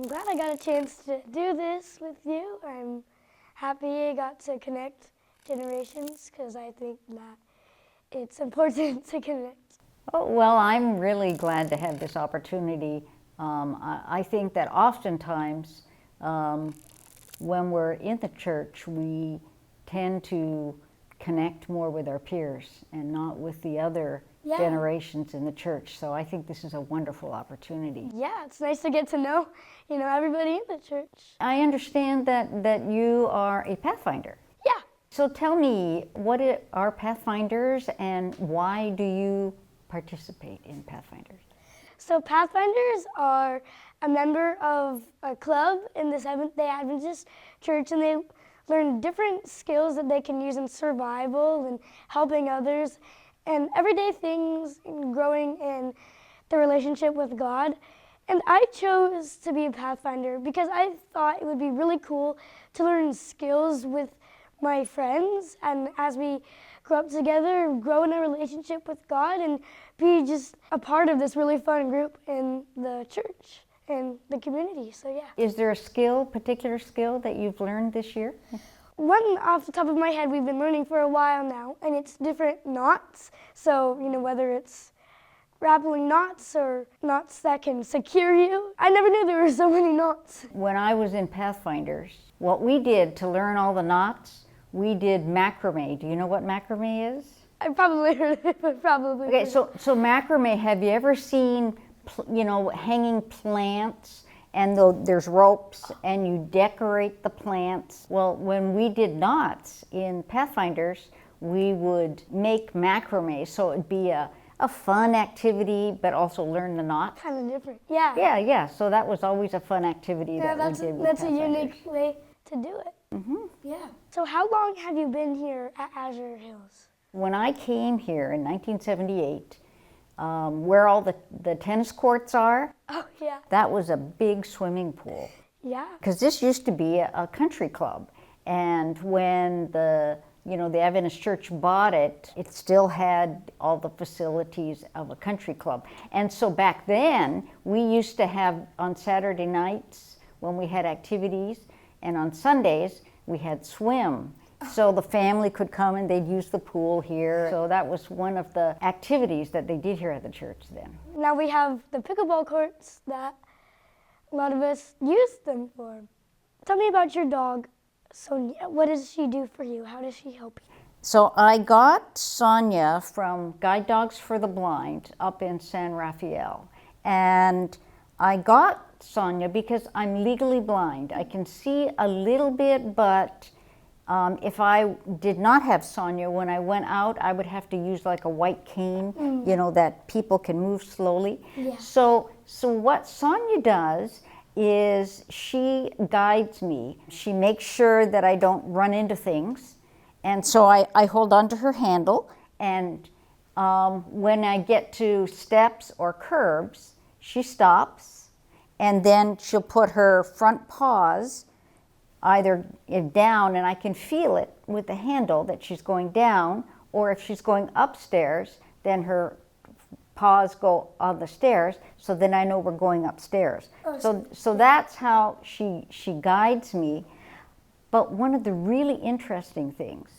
glad I got a chance to do this with you. I'm happy I got to connect generations because I think that it's important to connect. Oh, well, I'm really glad to have this opportunity. I think that oftentimes when we're in the church, we tend to connect more with our peers and not with the other generations in the church. So I think this is a wonderful opportunity. Yeah, it's nice to get to know, everybody in the church. I understand that you are a Pathfinder. Yeah. So tell me, what are Pathfinders and why do you participate in Pathfinders? So Pathfinders are a member of a club in the Seventh-day Adventist Church, and they learn different skills that they can use in survival and helping others and everyday things and growing in the relationship with God. And I chose to be a Pathfinder because I thought it would be really cool to learn skills with my friends, and as we grow up together, grow in a relationship with God, and be just a part of this really fun group in the church and the community. So yeah. Is there a particular skill that you've learned this year? One off the top of my head we've been learning for a while now, and it's different knots. So, whether it's rappelling knots or knots that can secure you. I never knew there were so many knots. When I was in Pathfinders, what we did to learn all the knots, we did macrame. Do you know what macrame is? I probably heard it, but probably. Okay, so macrame, have you ever seen, hanging plants and there's ropes and you decorate the plants? Well, when we did knots in Pathfinders, we would make macrame, so it'd be a fun activity, but also learn the knots. Kind of different, yeah. Yeah, so that was always a fun activity that we did with that's Pathfinders. a unique way to do it. Mm-hmm. Yeah. So how long have you been here at Azure Hills? When I came here in 1978, where all the tennis courts are, oh yeah, that was a big swimming pool. Yeah. Because this used to be a country club, and when the Adventist Church bought it, it still had all the facilities of a country club. And so back then, we used to have on Saturday nights when we had activities, and on Sundays, we had swim. So the family could come and they'd use the pool here. So that was one of the activities that they did here at the church then. Now we have the pickleball courts that a lot of us use them for. Tell me about your dog, Sonia. What does she do for you? How does she help you? So I got Sonia from Guide Dogs for the Blind up in San Rafael. And I got Sonia because I'm legally blind. I can see a little bit, but if I did not have Sonia, when I went out, I would have to use like a white cane, that people can move slowly. Yeah. So what Sonia does is she guides me. She makes sure that I don't run into things. And so I hold onto her handle, and when I get to steps or curbs, she stops, and then she'll put her front paws either down, and I can feel it with the handle that she's going down, or if she's going upstairs, then her paws go on the stairs, so then I know we're going upstairs. Oh, so that's how she guides me. But one of the really interesting things,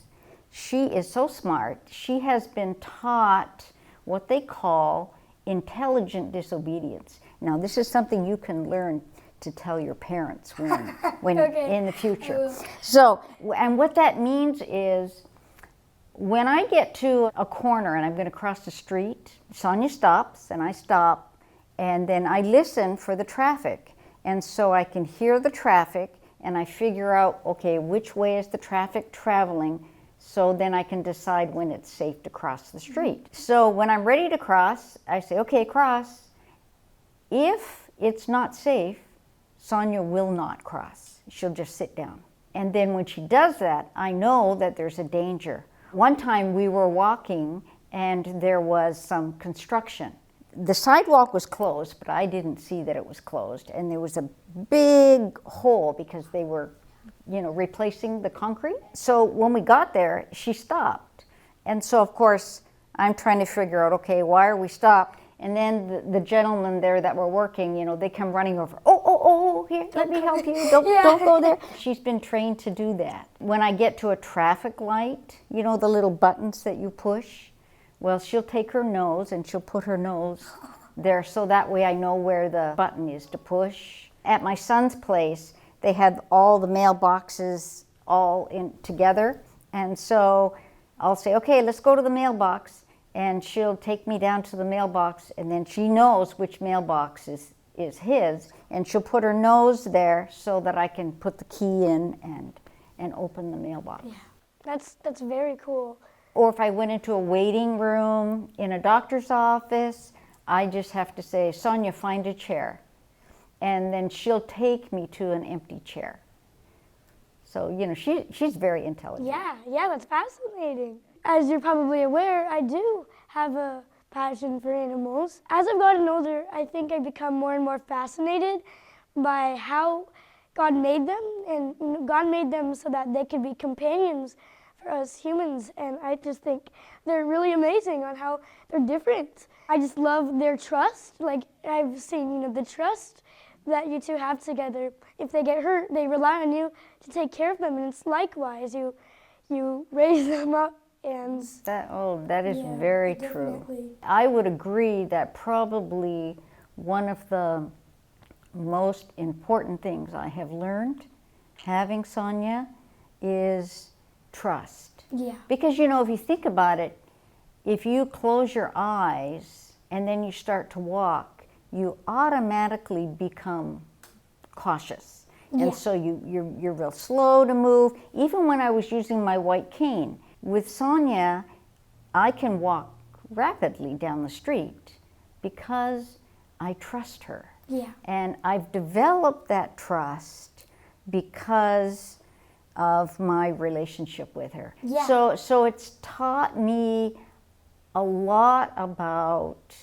she is so smart, she has been taught what they call intelligent disobedience. Now this is something you can learn to tell your parents when okay. in the future. So, and what that means is, when I get to a corner and I'm going to cross the street, Sonia stops and I stop, and then I listen for the traffic. And so I can hear the traffic and I figure out, okay, which way is the traffic traveling, so then I can decide when it's safe to cross the street. So when I'm ready to cross, I say, okay, cross. If it's not safe, Sonia will not cross. She'll just sit down. And then when she does that, I know that there's a danger. One time we were walking and there was some construction. The sidewalk was closed, but I didn't see that it was closed. And there was a big hole because they were, replacing the concrete. So when we got there, she stopped. And so of course, I'm trying to figure out, okay, why are we stopped? And then the gentlemen there that were working, you know, they come running over. Oh, here, let me help you. Don't go there. She's been trained to do that. When I get to a traffic light, you know, the little buttons that you push, well, she'll take her nose and she'll put her nose there so that way I know where the button is to push. At my son's place, they have all the mailboxes all in together. And so I'll say, okay, let's go to the mailbox. And she'll take me down to the mailbox, and then she knows which mailbox is his, and she'll put her nose there so that I can put the key in and open the mailbox. Yeah, that's very cool. Or if I went into a waiting room in a doctor's office, I just have to say, Sonia, find a chair. And then she'll take me to an empty chair. So, you know, she's very intelligent. Yeah, that's fascinating. As you're probably aware, I do have a passion for animals. As I've gotten older, I think I've become more and more fascinated by how God made them, and God made them so that they could be companions for us humans, and I just think they're really amazing on how they're different. I just love their trust. Like, I've seen, you know, the trust that you two have together. If they get hurt, they rely on you to take care of them, and it's likewise. You raise them up. And that is very true. I would agree that probably one of the most important things I have learned having Sonia is trust. Yeah. Because, you know, if you think about it, if you close your eyes and then you start to walk, you automatically become cautious. Yeah. And so you're real slow to move. Even when I was using my white cane, with Sonia, I can walk rapidly down the street because I trust her. Yeah. And I've developed that trust because of my relationship with her. Yeah. So it's taught me a lot about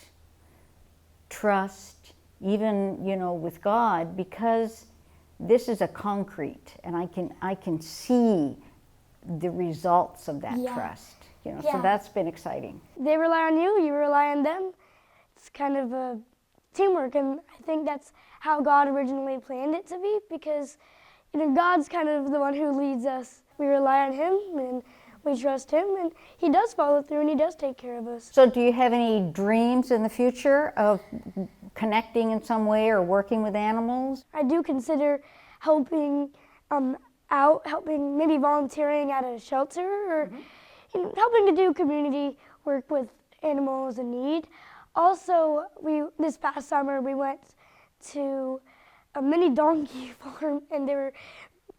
trust, even, you know, with God, because this is a concrete, and I can see the results of that trust, you know. So that's been exciting. They rely on you, you rely on them. It's kind of a teamwork, and I think that's how God originally planned it to be, because, you know, God's kind of the one who leads us. We rely on Him, and we trust Him, and He does follow through, and He does take care of us. So do you have any dreams in the future of connecting in some way or working with animals? I do consider helping helping, maybe volunteering at a shelter, or you know, helping to do community work with animals in need. Also, this past summer we went to a mini donkey farm, and there were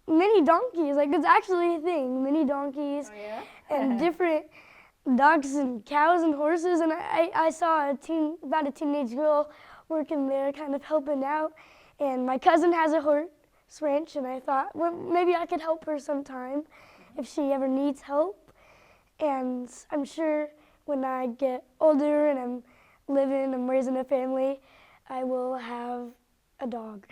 mini donkeys. Like, it's actually a thing, mini donkeys. Oh, yeah? And different ducks and cows and horses. And I saw about a teenage girl working there, kind of helping out. And my cousin has a horse ranch, and I thought, well, maybe I could help her sometime if she ever needs help. And I'm sure when I get older and I'm raising a family, I will have a dog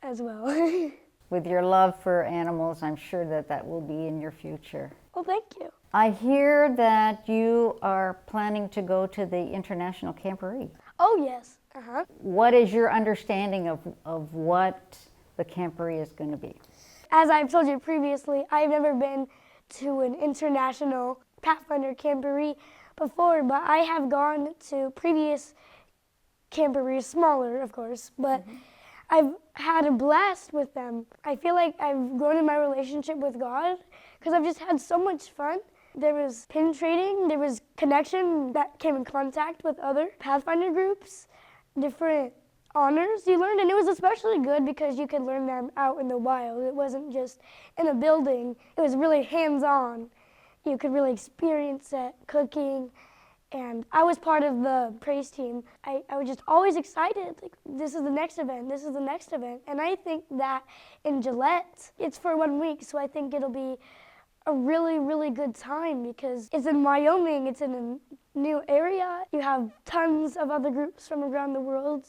as well. With your love for animals, I'm sure that will be in your future. Well, thank you. I hear that you are planning to go to the International Camporee. Oh, yes. What is your understanding of what the Camporee is going to be? As I've told you previously, I've never been to an international Pathfinder Camporee before, but I have gone to previous Camporees, smaller of course, but I've had a blast with them. I feel like I've grown in my relationship with God because I've just had so much fun. There was pin trading, there was connection that came in contact with other Pathfinder groups, different honors you learned, and it was especially good because you could learn them out in the wild. It wasn't just in a building, it was really hands-on. You could really experience it, cooking, and I was part of the praise team. I was just always excited, like, this is the next event, this is the next event. And I think that in Gillette, it's for 1 week, so I think it'll be a really, really good time because it's in Wyoming, it's in a new area. You have tons of other groups from around the world,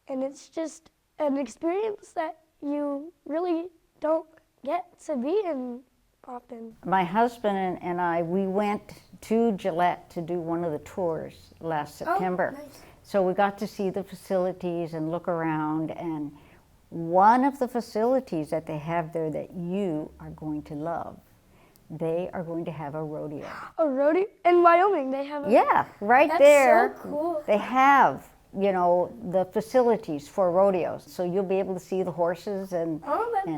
and it's just an experience that you really don't get to be in often? My husband and I, we went to Gillette to do one of the tours last September. Oh, nice. So we got to see the facilities and look around, and one of the facilities that they have there that you are going to love, they are going to have a rodeo. A rodeo in Wyoming, they have a... Yeah, right That's there. so cool. They have, the facilities for rodeos, so you'll be able to see the horses and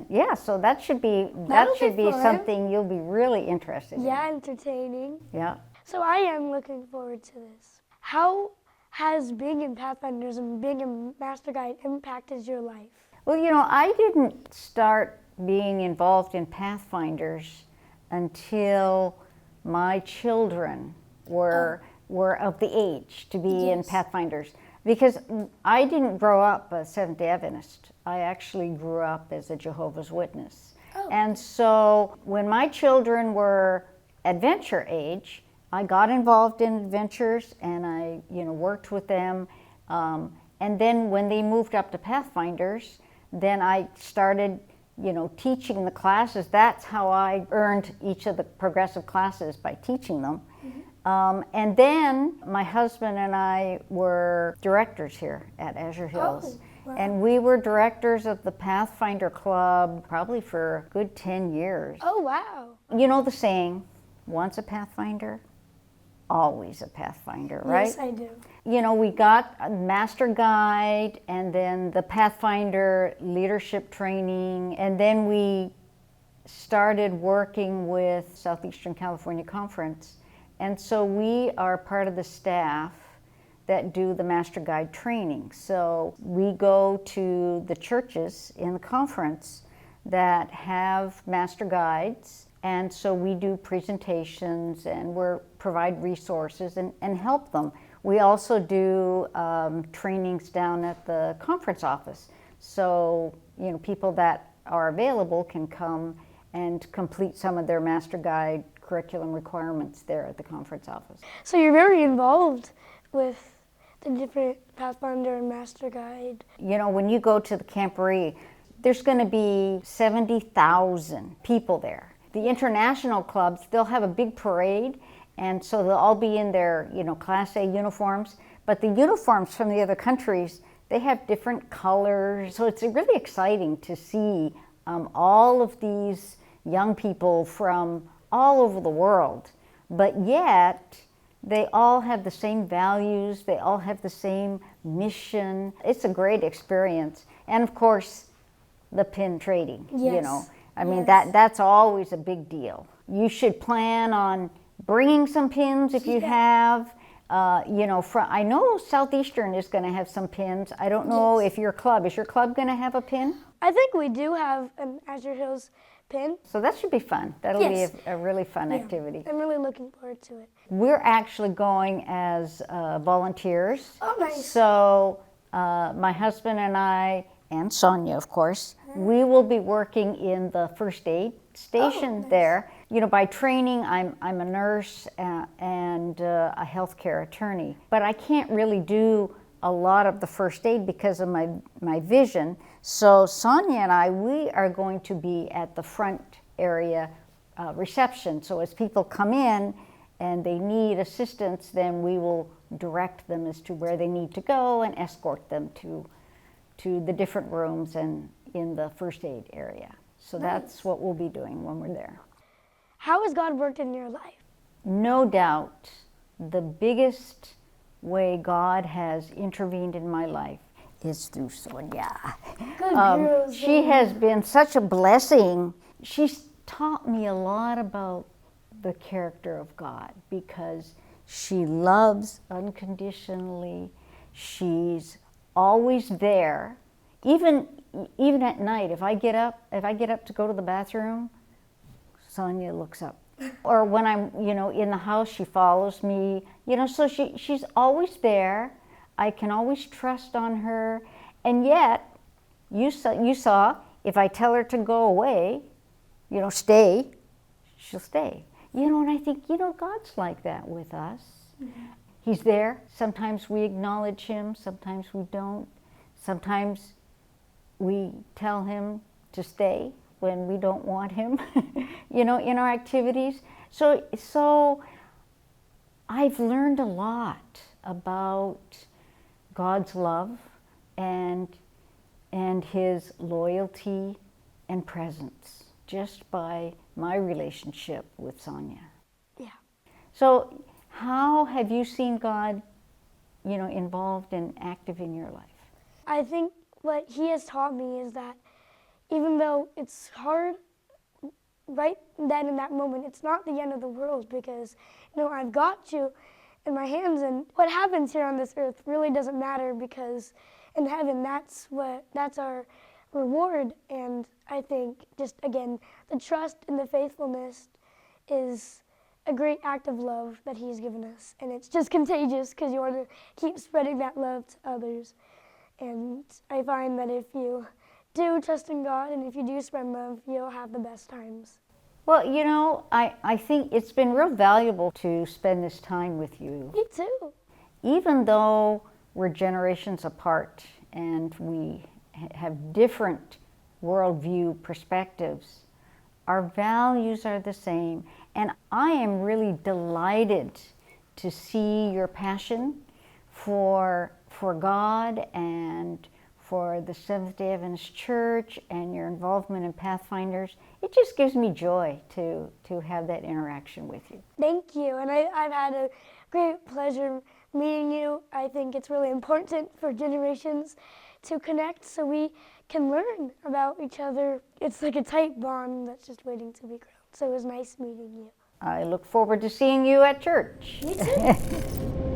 yeah. So that should be fun. something you'll be really interested in. Yeah, entertaining. Yeah. So I am looking forward to this. How has being in Pathfinders and being a Master Guide impacted your life? Well, I didn't start being involved in Pathfinders until my children were of the age to be in Pathfinders, because I didn't grow up a Seventh-day Adventist. I actually grew up as a Jehovah's Witness. And so when my children were adventure age, I got involved in adventures and I worked with them. And then when they moved up to Pathfinders, then I started teaching the classes. That's how I earned each of the progressive classes, by teaching them. And then my husband and I were directors here at Azure Hills. Wow. And we were directors of the Pathfinder Club probably for a good 10 years. Oh, wow. You know the saying, once a Pathfinder, always a Pathfinder, right? Yes, I do. We got a Master Guide and then the Pathfinder leadership training, and then we started working with Southeastern California Conference. And so we are part of the staff that do the Master Guide training. So we go to the churches in the conference that have Master Guides, and so we do presentations and we provide resources and help them. We also do trainings down at the conference office. So, people that are available can come and complete some of their Master Guide curriculum requirements there at the conference office. So you're very involved with the different Pathfinder and Master Guide. When you go to the camporee, there's going to be 70,000 people there. The international clubs, they'll have a big parade, and so they'll all be in their, Class A uniforms. But the uniforms from the other countries, they have different colors. So it's really exciting to see all of these young people from all over the world. But yet, they all have the same values. They all have the same mission. It's a great experience. And of course, the pin trading, Yes. I mean, that's always a big deal. You should plan on bringing some pins if you have. I know Southeastern is going to have some pins. I don't know if is your club going to have a pin? I think we do have an Azure Hills pin. So that should be fun. That'll be a really fun activity. I'm really looking forward to it. We're actually going as volunteers. Oh, nice. So my husband and I, and Sonia, of course, we will be working in the first aid station there. By training, I'm a nurse and a healthcare attorney, but I can't really do a lot of the first aid because of my vision. So Sonia and I, we are going to be at the front area reception. So as people come in and they need assistance, then we will direct them as to where they need to go and escort them to the different rooms and in the first aid area. So that's what we'll be doing when we're there. How has God worked in your life? No doubt, the biggest way God has intervened in my life is through Sonia. Good girl, She has been such a blessing. She's taught me a lot about the character of God because she loves unconditionally. She's always there. Even at night, if I get up to go to the bathroom, Sonia looks up. Or when I'm, in the house, she follows me. So she's always there. I can always trust on her. And yet, you saw, if I tell her to go away, stay, she'll stay. And I think, God's like that with us. Mm-hmm. He's there. Sometimes we acknowledge him, sometimes we don't. Sometimes we tell him to stay when we don't want him, in our activities. So I've learned a lot about God's love and his loyalty and presence just by my relationship with Sonia. Yeah. So how have you seen God, involved and active in your life? I think what he has taught me is that even though it's hard right then in that moment, it's not the end of the world, because I've got you in my hands, and what happens here on this earth really doesn't matter, because in heaven that's our reward. And I think just again, the trust and the faithfulness is a great act of love that he's given us, and it's just contagious because you want to keep spreading that love to others. And I find that if you do trust in God and if you do spread love, you'll have the best times. Well, I think it's been real valuable to spend this time with you. Me too. Even though we're generations apart and we have different worldview perspectives, our values are the same. And I am really delighted to see your passion for God and for the Seventh-day Adventist Church and your involvement in Pathfinders. It just gives me joy to have that interaction with you. Thank you, and I've had a great pleasure meeting you. I think it's really important for generations to connect so we can learn about each other. It's like a tight bond that's just waiting to be grown. So it was nice meeting you. I look forward to seeing you at church. Me too.